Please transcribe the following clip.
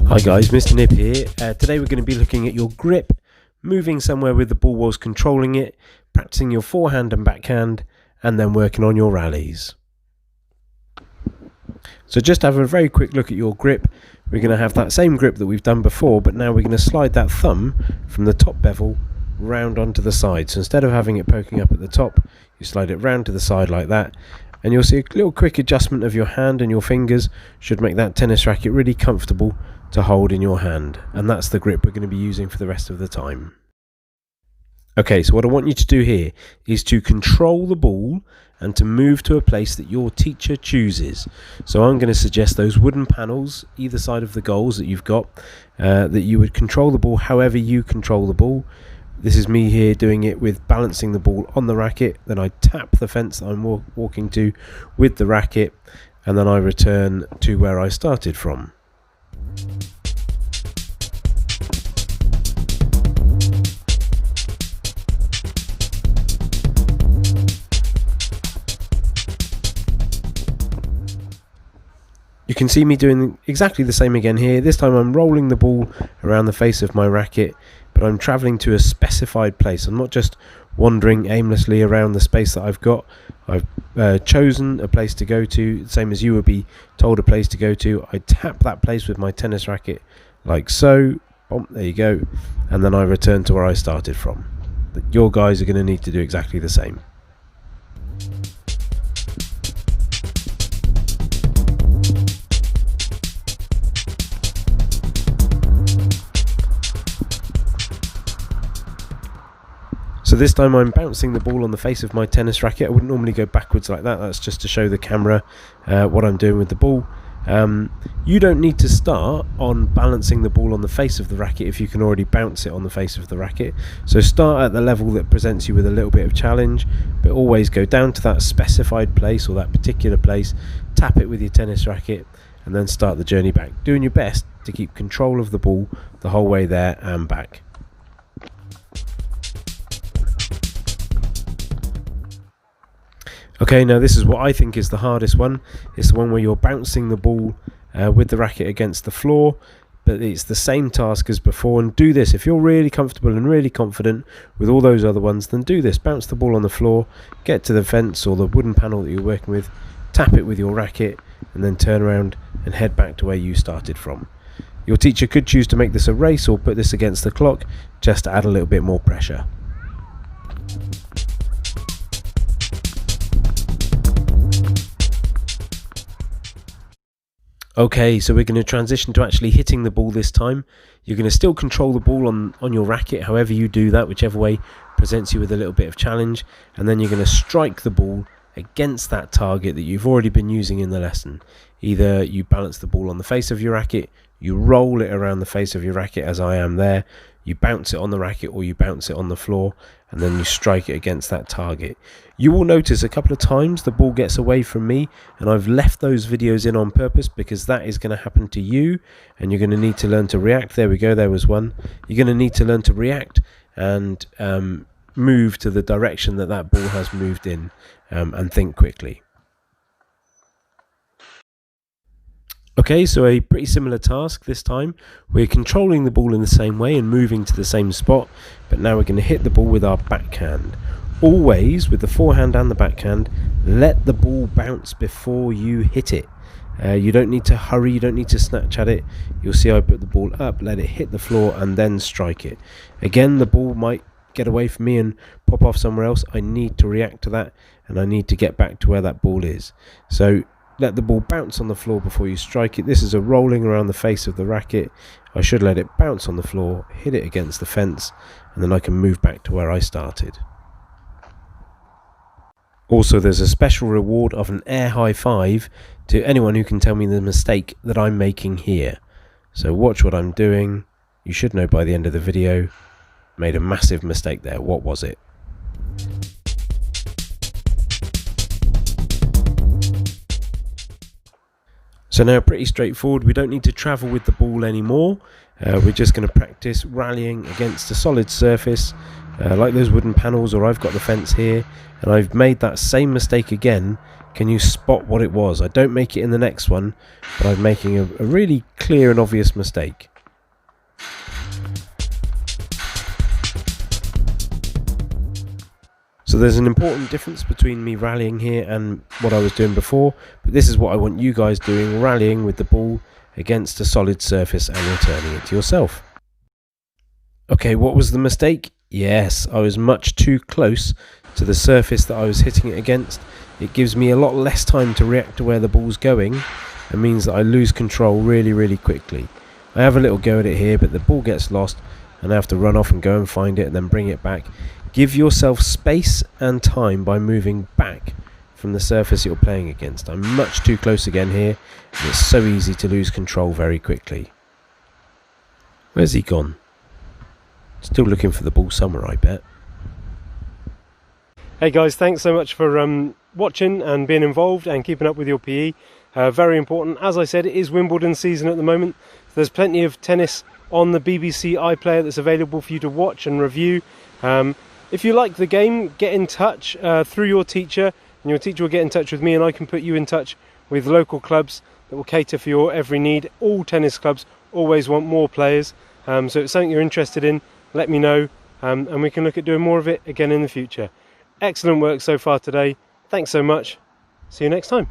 Hi guys, Mr Knibb here. Today we're going to be looking at your grip, moving somewhere with the ball whilst controlling it, practicing your forehand and backhand, and then working on your rallies. So just have a very quick look at your grip. We're going to have that same grip that we've done before, but now we're going to slide that thumb from the top bevel round onto the side. So instead of having it poking up at the top, you slide it round to the side like that. And you'll see a little quick adjustment of your hand and your fingers should make that tennis racket really comfortable to hold in your hand. And that's the grip we're going to be using for the rest of the time. Okay, so what I want you to do here is to control the ball and to move to a place that your teacher chooses. So I'm going to suggest those wooden panels either side of the goals that you've got, that you would control the ball however you control the ball. This is me here doing it with balancing the ball on the racket, then I tap the fence that I'm walking to with the racket, and then I return to where I started from. You can see me doing exactly the same again here. This time I'm rolling the ball around the face of my racket, but I'm travelling to a specified place. I'm not just wandering aimlessly around the space that I've got. I've chosen a place to go to, same as you would be told a place to go to. I tap that place with my tennis racket like so. Boom, there you go. And then I return to where I started from. Your guys are going to need to do exactly the same. So this time I'm bouncing the ball on the face of my tennis racket. I wouldn't normally go backwards like that. That's just to show the camera what I'm doing with the ball. You don't need to start on balancing the ball on the face of the racket if you can already bounce it on the face of the racket. So start at the level that presents you with a little bit of challenge, but always go down to that specified place or that particular place, tap it with your tennis racket, and then start the journey back, doing your best to keep control of the ball the whole way there and back. Okay, now this is what I think is the hardest one. It's the one where you're bouncing the ball with the racket against the floor, but it's the same task as before. And do this, if you're really comfortable and really confident with all those other ones, then do this. Bounce the ball on the floor, get to the fence or the wooden panel that you're working with, tap it with your racket, and then turn around and head back to where you started from. Your teacher could choose to make this a race or put this against the clock, just to add a little bit more pressure. Okay, so we're going to transition to actually hitting the ball this time. You're going to still control the ball on your racket, however you do that, whichever way presents you with a little bit of challenge. And then you're going to strike the ball against that target that you've already been using in the lesson. Either you balance the ball on the face of your racket, you roll it around the face of your racket as I am there, you bounce it on the racket or you bounce it on the floor, and then you strike it against that target. You will notice a couple of times the ball gets away from me, and I've left those videos in on purpose because that is going to happen to you, and you're going to need to learn to react. There we go, there was one. You're going to need to learn to react and move to the direction that that ball has moved in, and think quickly. Okay, so a pretty similar task this time. We're controlling the ball in the same way and moving to the same spot, but now we're going to hit the ball with our backhand. Always, with the forehand and the backhand, let the ball bounce before you hit it. You don't need to hurry, you don't need to snatch at it. You'll see I put the ball up, let it hit the floor, and then strike it. Again, the ball might get away from me and pop off somewhere else. I need to react to that, and I need to get back to where that ball is. So let the ball bounce on the floor before you strike it. This is a rolling around the face of the racket. I should let it bounce on the floor, hit it against the fence, and then I can move back to where I started. Also, there's a special reward of an air high five to anyone who can tell me the mistake that I'm making here. So watch what I'm doing. You should know by the end of the video. Made a massive mistake there. What was it? So now pretty straightforward. We don't need to travel with the ball anymore. We're just going to practice rallying against a solid surface like those wooden panels, or I've got the fence here, and I've made that same mistake again Can you spot what it was? I don't make it in the next one, but I'm making a really clear and obvious mistake. So there's an important difference between me rallying here and what I was doing before, but this is what I want you guys doing, rallying with the ball against a solid surface and returning it to yourself. Okay, what was the mistake? Yes, I was much too close to the surface that I was hitting it against. It gives me a lot less time to react to where the ball's going and means that I lose control really quickly. I have a little go at it here, but the ball gets lost and I have to run off and go and find it and then bring it back. Give yourself space and time by moving back from the surface you're playing against. I'm much too close again here, and it's so easy to lose control very quickly. Where's he gone? Still looking for the ball somewhere, I bet. Hey guys, thanks so much for watching and being involved and keeping up with your PE. Very important. As I said, it is Wimbledon season at the moment. There's plenty of tennis on the BBC iPlayer that's available for you to watch and review. If you like the game, get in touch through your teacher, and your teacher will get in touch with me, and I can put you in touch with local clubs that will cater for your every need. All tennis clubs always want more players, so if it's something you're interested in, let me know, and we can look at doing more of it again in the future. Excellent work so far today. Thanks so much. See you next time.